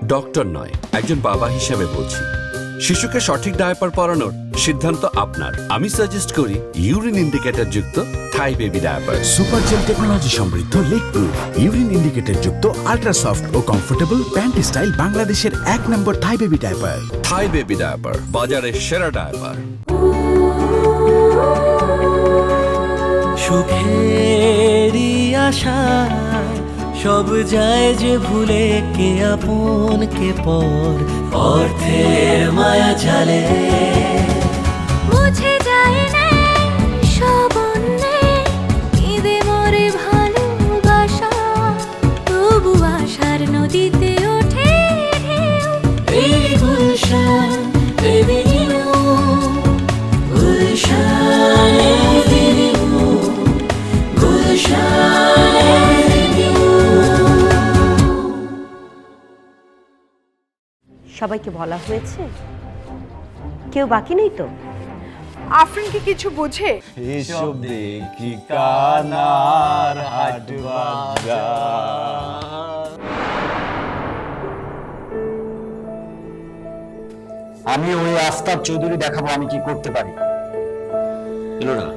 Doctor নয়, একজন বাবা হিসেবে বলছি, শিশুকে সঠিক ডায়াপার পরানোর সিদ্ধান্ত আপনার। আমি সাজেস্ট করি ইউরিন ইন্ডিকেটর যুক্ত Thai baby diaper. Super gel technology সমৃদ্ধ লেক প্রুফ ইউরিন ইন্ডিকেটর যুক্ত আল্ট্রা সফট ও কমফোর্টেবল প্যান্ট স্টাইল বাংলাদেশের 1 number Thai baby diaper. Thai baby diaper, বাজারের সেরা ডায়াপার। সুখেরই আশায় সব যায় যে ভুলে, কে আপন কে পর, অর্থের মায়া জালে মুছে যায় না সব অন্যায়, কেঁদে মরে ভালোবাসা, তবু আশার নদীতে ওঠে ঢেউ। এই Gulshan Avenue, Gulshan Avenue, Gulshan Avenue. সবাইকে বলা হয়েছে? কেউ বাকি নেই তো? আফরিন কি কিছু বোঝে? এসব দেখি কানার হাট বাজার। আমি ওই আফতাব চৌধুরী দেখাবো আমি কি করতে পারি। এলো না,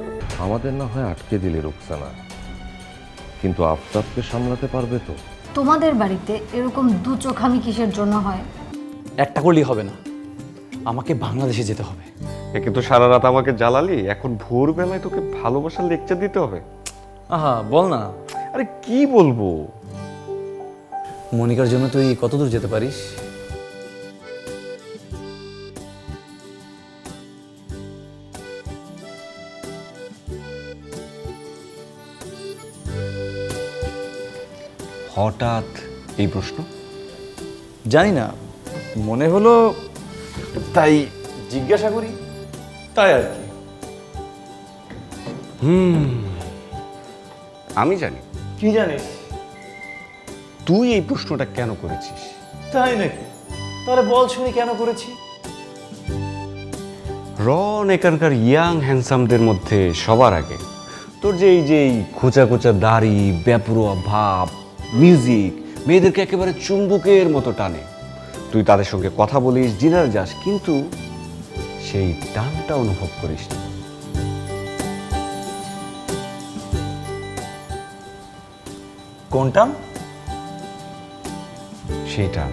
আমাদের না হয় আটকে দিলে রুকসানা, কিন্তু আফতাবকে সামলাতে পারবে তো? তোমাদের বাড়িতে এরকম দু চোখামি কিসের জন্য হয়? একটা করলেই হবে না, আমাকে বাংলাদেশে যেতে হবে। একে তো সারা রাত আমাকে জ্বালালি, এখন ভোরবেলায় তোকে ভালোবাসার লেকচার দিতে হবে? আহা বল না। আরে কি বলবো? মনিকার জন্য তুই কতদূর যেতে পারিস? হঠাৎ এই প্রশ্ন? জানি না, মনে হলো তাই জিজ্ঞাসা করি, তাই আর কি। আমি জানি। কি জানিস? তুই এই প্রশ্নটা কেন করেছিস? তাই নাকি? তাহলে বল শুনি কেন করেছি। রন এখানকার ইয়াং হ্যান্ডসামদের মধ্যে সবার আগে তোর যে এই খোঁচা খোঁচা দাড়ি, বেপরোয়া ভাব, মিউজিক মেয়েদেরকে একেবারে চুম্বকের মতো টানে। তুই তাদের সঙ্গে কথা বলিস, ডিনার যাস, কিন্তু সেই টানটা অনুভব করিস না। কোনটা? সেই টান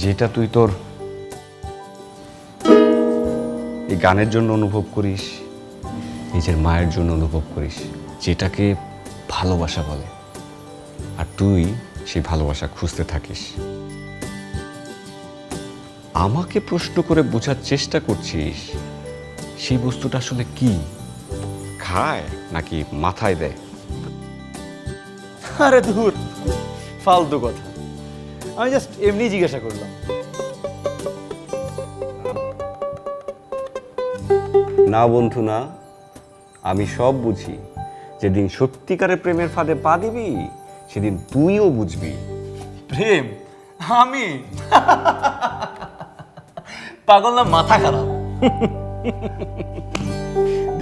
যেটা তুই তোর এই গানের জন্য অনুভব করিস, নিজের মায়ের জন্য অনুভব করিস, যেটাকে ভালোবাসা বলে। আর তুই সেই ভালোবাসা খুঁজতে থাকিস। আমাকে প্রশ্ন করে বোঝার চেষ্টা করছিস সেই বস্তুটা আসলে কি, খায় নাকি মাথায় দেয়? আরে দূর, ফালতু কথা। আমি জাস্ট এমনি জিজ্ঞাসা করলাম। না বন্ধু না, আমি সব বুঝি। যেদিন সত্যিকারের প্রেমের ফাঁদে পা দিবি সেদিন তুইও বুঝবি। প্রেম? আমি? পাগল না মাথা খারাপ?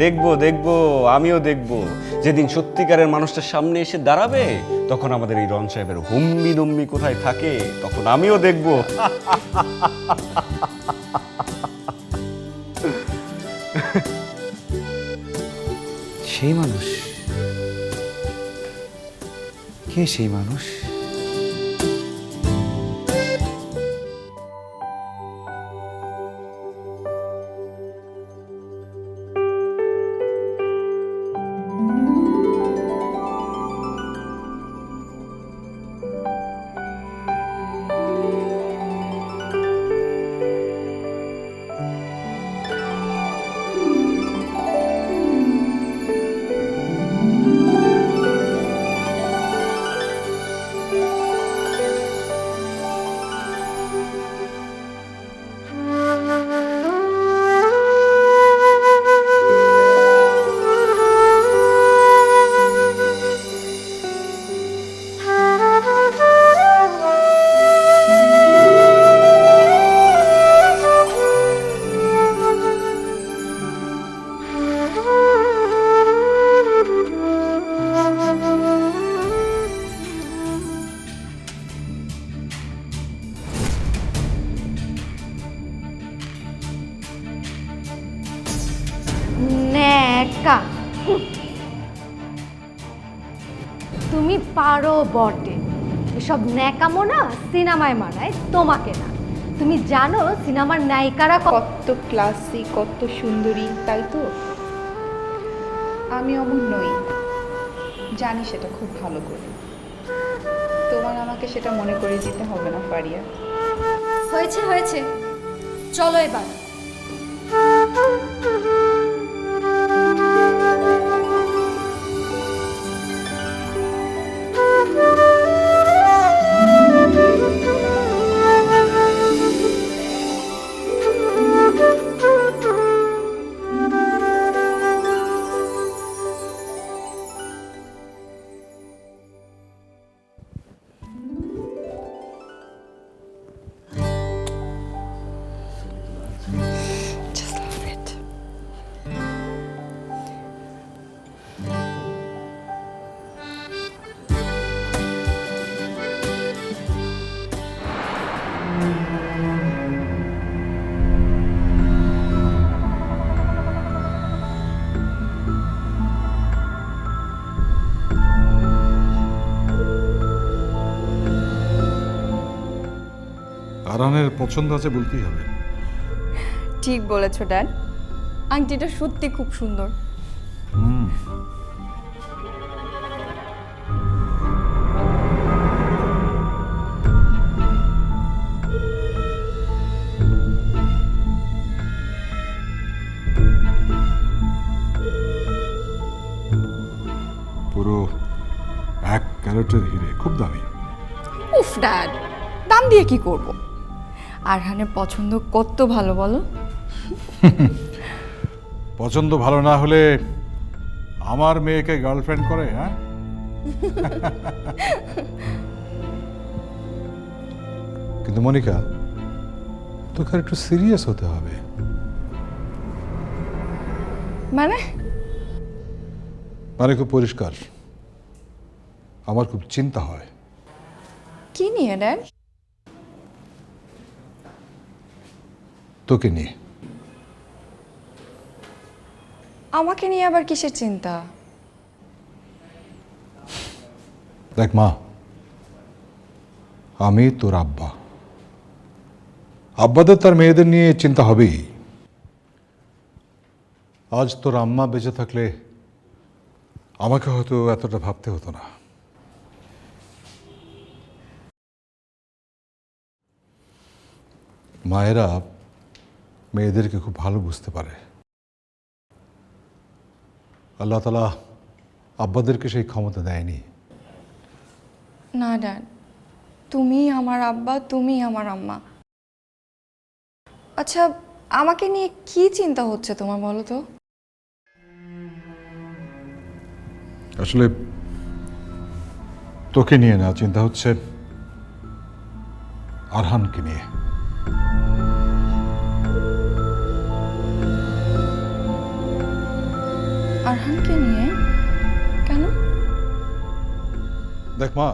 দেখবো দেখবো, আমিও দেখবো। যেদিন সত্যিকারের মানুষটার সামনে এসে দাঁড়াবে তখন আমাদের এই রন সাহেবের হুম্বি দম্বি কোথায় থাকে তখন আমিও দেখবো। সেই মানুষ কে? সেই মানুষ ন্যাকা। তুমি পারো বটে, এসব ন্যাকামো না সিনেমায় মানায়, তোমাকে না। তুমি জানো সিনেমার নায়িকারা কত ক্লাসি, কত সুন্দরী, তাই তো? আমি অমন নই, জানি সেটা খুব ভালো করে। তোমার আমাকে সেটা মনে করে দিতে হবে না ফারিয়া। হয়েছে হয়েছে, চলো এবার। আরহানের পছন্দ আছে বলতেই হবে। ঠিক বলেছো ড্যাড, আংটিটা সত্যি খুব সুন্দর। পুরো 1 ক্যারেটের হিরে, খুব দামি। উফ ড্যাড, দাম দিয়ে কি করব? আরহানের পছন্দ কত ভালো বলো। পছন্দ ভালো না হলে আমার মেয়েকে গার্লফ্রেন্ড করে? হ্যাঁ, কিন্তু মনিকা, তোকে আর একটু সিরিয়াস হতে হবে। মানে খুব পরিষ্কার, আমার খুব চিন্তা হয়। কি নিয়ে ড্যাড? তোকে নিয়ে। আমাকে নিয়ে আবার কিসের চিন্তা? দেখ মা, আমি তোর আব্বা, আব্বাদের তার মেয়েদের নিয়ে চিন্তা হবেই। আজ তোর আম্মা বেঁচে থাকলে আমাকে হয়তো এতটা ভাবতে হতো না। মায়েরা মেয়েদেরকে খুব ভালো বুঝতে পারে। আল্লাহ তাআলা আব্বাদেরকে সেই ক্ষমতা দেয়নি। না ড্যাড, তুমি আমার আব্বা, তুমি আমার আম্মা। আচ্ছা, আমাকে নিয়ে কি চিন্তা হচ্ছে তোমার বলো তো? আসলে তোকে নিয়ে না, চিন্তা হচ্ছে আরহানকে নিয়ে। আরহানকে নিয়ে? কেন? দেখ মা,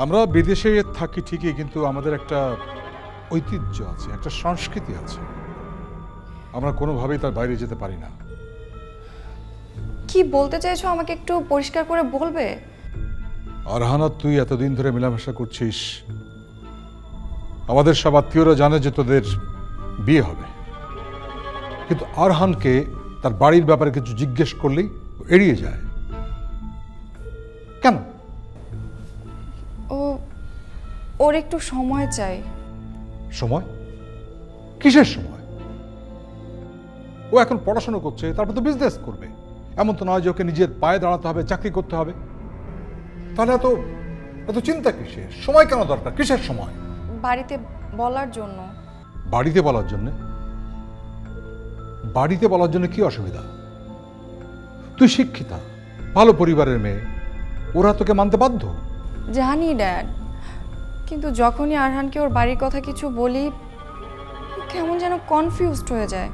আমরা বিদেশে থাকি ঠিকই, কিন্তু আমাদের একটা ঐতিহ্য আছে, একটা সংস্কৃতি আছে। আমরা কোনোভাবেই তার বাইরে যেতে পারি না। কি বলতে চাইছো আমাকে একটু পরিষ্কার করে বলবে? আরহান আর তুই এতদিন ধরে মেলামেশা করছিস, আমাদের সব আত্মীয়রা জানে যে তোদের বিয়ে হবে, কিন্তু আরহানকে তার বাড়ির ব্যাপারে কিছু জিজ্ঞেস করলেই এড়িয়ে যায়। কেন? ওর একটু সময় চাই। সময়? কিসের সময়? ও এখন পড়াশোনা করছে, তারপর তো বিজনেস করবে। এমন তো নয় যে ওকে নিজের পায়ে দাঁড়াতে হবে, চাকরি করতে হবে। তাহলে এত চিন্তা কিসের? সময় কেন দরকার? কিসের সময়? বাড়িতে বলার জন্য। বাড়িতে বলার জন্য? বাড়িতে বলার জন্য কি অসুবিধা? তুই শিক্ষিতা, ভালো পরিবারের মেয়ে, ওরা তোকে মানতে বাধ্য। জানি ড্যাড, কিন্তু যখনই আরহানকে ওর বাড়ির কথা কিছু বলি, কেমন যেন কনফিউজড হয়ে যায়।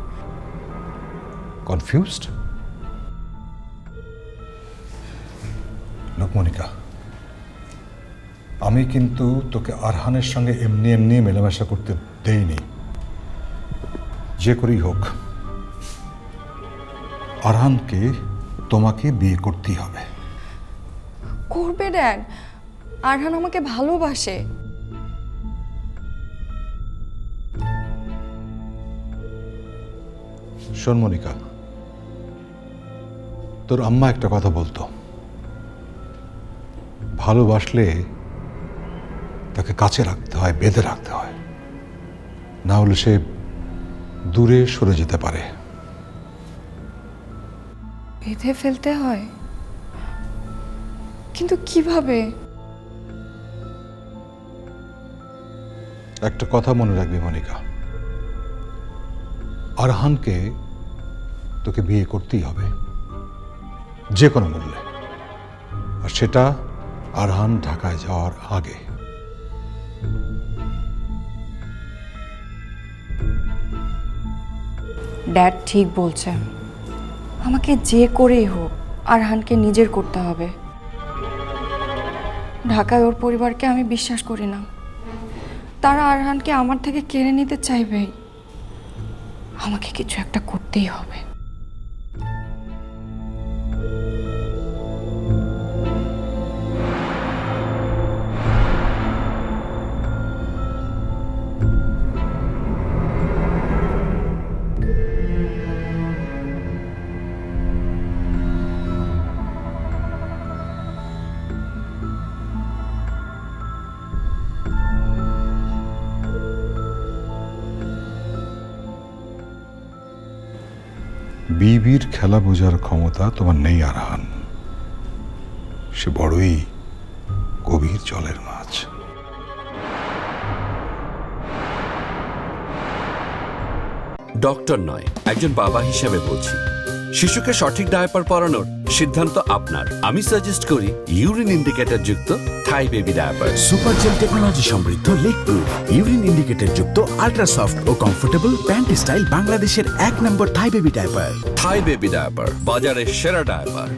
কনফিউজড? লোক মনিকা, আমি কিন্তু তোকে আরহানের সঙ্গে এমনি এমনি মেলামেশা করতে দেইনি। যে করেই হোক আরহানকে তোমাকে বিয়ে করতেই হবে। করবে ড্যাড, আরহান আমাকে ভালোবাসে। শোন মনিকা, তোর আম্মা একটা কথা বলতো, ভালোবাসলে তাকে কাছে রাখতে হয়, বেঁধে রাখতে হয়, না হলে সে দূরে সরে যেতে পারে। বেঁধে ফেলতে হয়? কিন্তু কিভাবে? একটা কথা মনে রাখবি মনিকা, আরহানকে তোকে বিয়ে করতেই হবে যে কোনো মূল্যে, আর সেটা আরহান ঢাকায় যাওয়ার আগে। ড্যাড ঠিক বলছেন, আমাকে যে করেই হোক আরহানকে নিজের করতে হবে। ঢাকায় ওর পরিবারকে আমি বিশ্বাস করি না, তারা আরহানকে আমার থেকে কেড়ে নিতে চাইবেই। আমাকে কিছু একটা করতেই হবে। বিবির খেলা বোঝার ক্ষমতা তোমার নেই আরহান, সে বড়ই গভীর জলের মাছ। ডক্টর নয়, একজন বাবা হিসেবে বলছি, শিশুকে সঠিক ডায়াপার পরানোর সিদ্ধান্ত আপনার। আমি সাজেস্ট করি ইউরিন ইন্ডিকেটর যুক্ত Thai baby diaper. Super gel technology সমৃদ্ধ লেক প্রুফ ইউরিন ইন্ডিকেটর যুক্ত আল্ট্রা সফট ও কমফোর্টেবল প্যান্ট স্টাইল বাংলাদেশের 1 number Thai baby diaper. Thai baby diaper বাজারের সেরা ডায়াপার।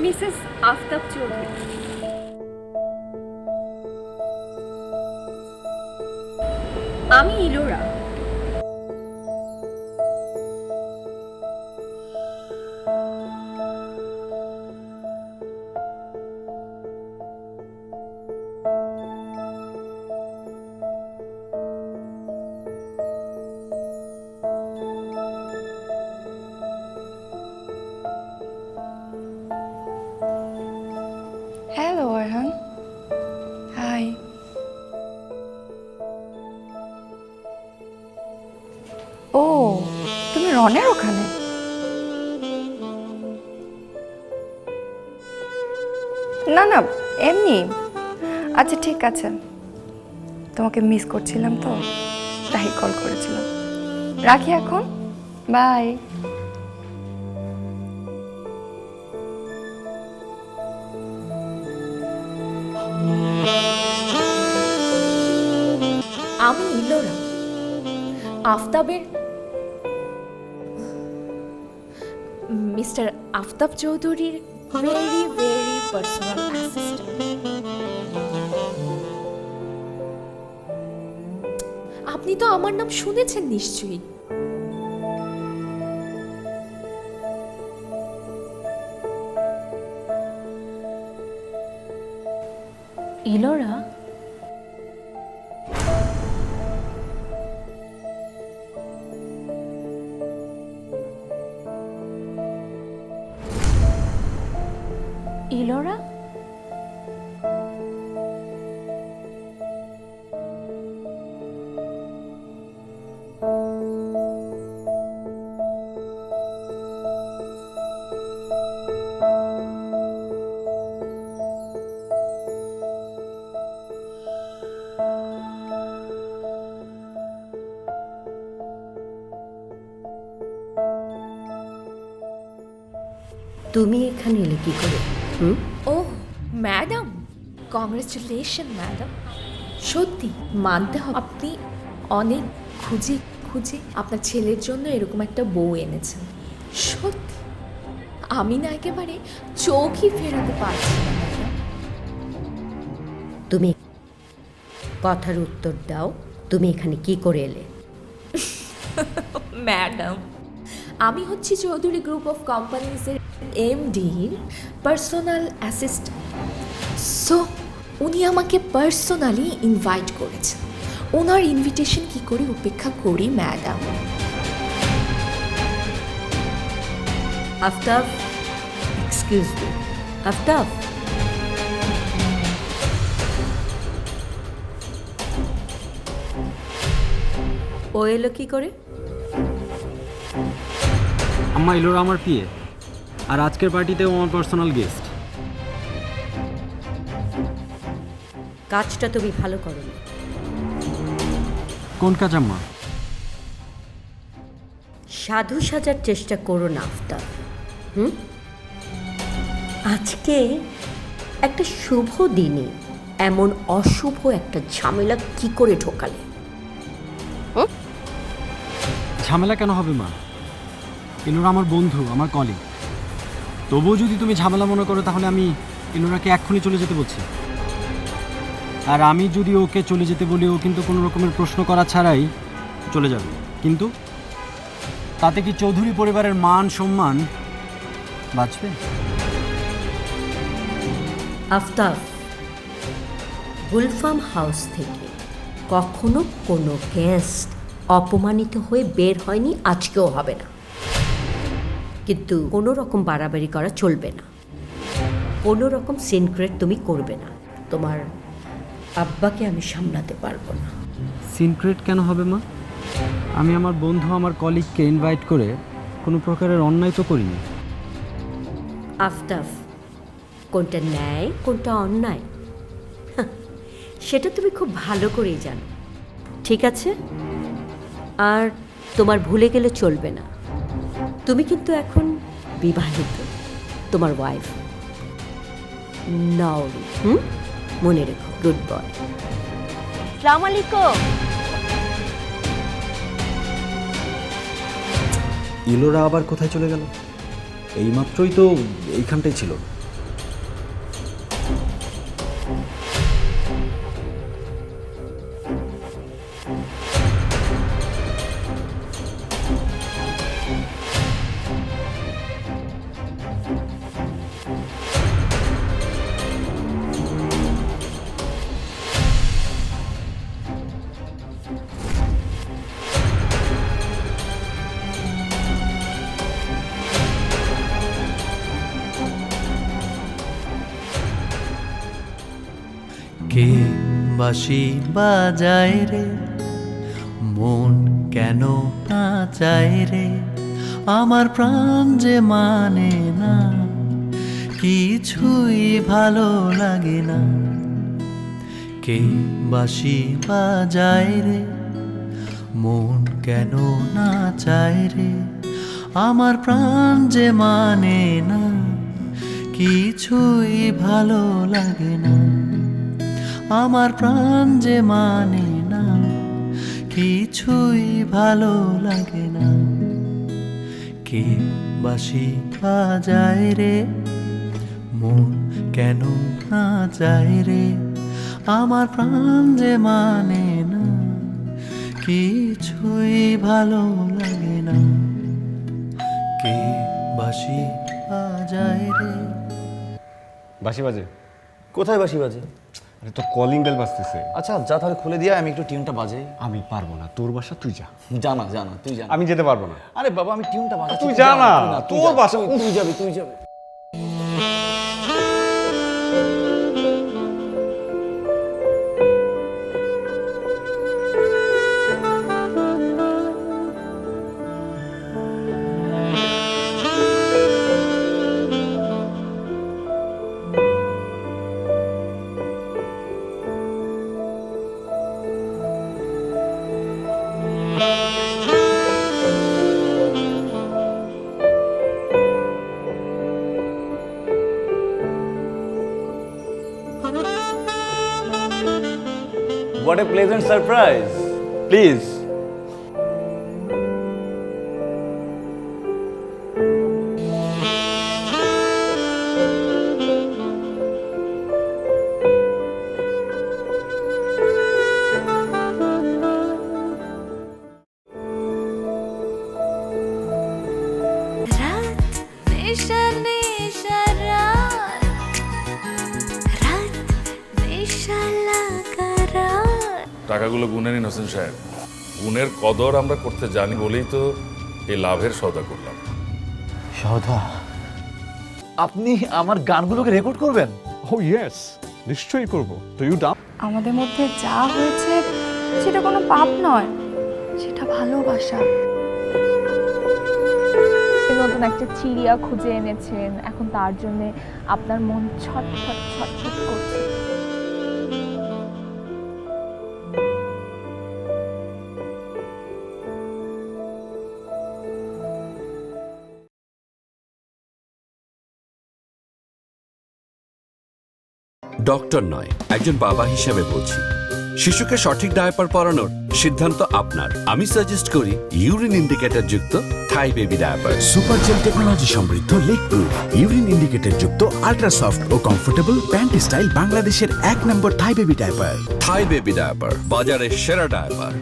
মিসেস আফতাব চৌধুরী, আমি ইলোরা। Hello Arhan, hi. ও, তুমি রনের ওখানে? না না, এমনি। আচ্ছা ঠিক আছে, তোমাকে মিস করছিলাম তো তাই কল করেছিলাম। রাখি এখন, বাই। আমি ইলোরা, আফতাবের মিস্টার আফতাব চৌধুরীর ভেরি ভেরি পার্সোনাল অ্যাসিস্ট্যান্ট। আপনি তো আমার নাম শুনেছেন নিশ্চয়ই। ইলোরা, ইলোরা, তুমি এখানে এলে কি করে? ও ম্যাডাম, কংগ্রেচুলেশন ম্যাডাম। সত্যি মানতে হবে, আপনি অনেক খুঁজে খুঁজে আপনার ছেলের জন্য এরকম একটা বউ এনেছেন। সত্যি আমি না একেবারে চোখই ফেরাতে পারছি না ম্যাডাম। তুমি কথার উত্তর দাও, তুমি এখানে কি করে এলে? ম্যাডাম, আমি হচ্ছি চৌধুরী গ্রুপ অফ কোম্পানিজের এমডির পার্সোনাল অ্যাসিস্ট্যান্ট। সো উনি আমাকে পার্সোনালি ইনভাইট করেছেন। ওনার ইনভিটেশন কি করে উপেক্ষা করি madam? Aftab, excuse me, Aftab. ও এলো কি করে? আম্মা, ইলোরা আমার পিএ, আর আজকের পার্টিতেও আমার পার্সোনাল গেস্ট। কাজটা তুমি ভালো করো না। কোন কাজ আম্মা? সাধু সাজার চেষ্টা করো না আফতাব। আজকে একটা শুভ দিনে এমন অশুভ একটা ঝামেলা কি করে ঢোকালে? ঝামেলা কেন হবে মা? ইলোরা আমার বন্ধু, আমার কলিগ। তবুও যদি তুমি ঝামেলা মনে করো, তাহলে আমি ইলোরাকে এক্ষুনি চলে যেতে বলছি। আর আমি যদি ওকে চলে যেতে বলি, ও কিন্তু কোনো রকমের প্রশ্ন করা ছাড়াই চলে যাবে। কিন্তু তাতে কি চৌধুরী পরিবারের মান সম্মান বাঁচবে? আফতাব, গুলফাম হাউস থেকে কখনো কোনো গেস্ট অপমানিত হয়ে বের হয়নি, আজকেও হবে না। কিন্তু কোনো রকম বাড়াবাড়ি করা চলবে না, কোনো রকম সিনক্রেট তুমি করবে না। তোমার আব্বাকে আমি সামলাতে পারবো না। সিনক্রেট কেন হবে মা? আমি আমার বন্ধু, আমার কলিগকে ইনভাইট করে কোনো প্রকারের অন্যায় তো করিনি। আফতাব, কোনটা ন্যায় কোনটা অন্যায় সেটা তুমি খুব ভালো করেই জানো, ঠিক আছে? আর তোমার ভুলে গেলে চলবে না, তুমি কিন্তু এখন বিবাহিত, তোমার ওয়াইফ নওরি। মনে রেখো, গুড বয়। আসসালামু আলাইকুম। ইলোরা আবার কোথায় চলে গেল? এইমাত্রই তো এইখানটাই ছিল। কে বাঁশি বাজায় রে, মন কেন না চায় রে, আমার প্রাণ যে মানে না, কিছুই ভালো লাগে না। কে বাঁশি বাজায় রে, মন কেন না চায় রে, আমার প্রাণ যে মানে না, কিছুই ভালো লাগে না। আমার প্রাণ যে মানে না, কিছুই ভালো লাগে না। কে বাঁশি বাজায় রে, মন কেন না যায় রে, আমার প্রাণ যে মানে না, কিছুই ভালো লাগে না, কে বাঁশি বাজায় রে। বাসি বাজে? কোথায় বাঁশি বাজে? আরে তো কলিং বেল বাজতেছে। আচ্ছা যা, তাহলে খুলে দিয়ে আমি একটু টিউনটা বাজে। আমি পারবো না, তোর বাসা তুই যা। জানা জানা তুই জানা। আমি যেতে পারবো না। আরে বাবা আমি টিউনটা বাজাচ্ছি, তুই যা না, তুই তোর যা, বাসা। তুই যাবি তুই যাবি। What a pleasant surprise. Please. টাকাগুলো গুনে নিন হোসেন সাহেব। গুণের কদর আমরা করতে জানি বলেই তো এই লাভের সওদা করলাম। সৌদা, আপনি আমার গানগুলোকে রেকর্ড করবেন? ও ইয়েস, নিশ্চয়ই করব। তো ইউ ডান। আমাদের মধ্যে যা হয়েছে সেটা কোনো পাপ নয়, সেটা ভালোবাসা। নতুন একটা চিড়িয়া খুঁজে এনেছেন, এখন তার জন্য আপনার মন ছটফট ছটফট করছে। ডক্টর নয়, একজন বাবা হিসেবে বলছি, শিশুকে সঠিক ডায়াপার পরানোর সিদ্ধান্ত আপনার। আমি সাজেস্ট করি ইউরিন ইন্ডিকেটর যুক্ত Thai baby diaper. Super gel technology সমৃদ্ধ লেক প্রুফ ইউরিন ইন্ডিকেটর যুক্ত আল্ট্রা সফট ও কমফোর্টেবল প্যান্ট স্টাইল বাংলাদেশের 1 number Thai baby diaper. Thai baby diaper, বাজারের সেরা ডায়াপার।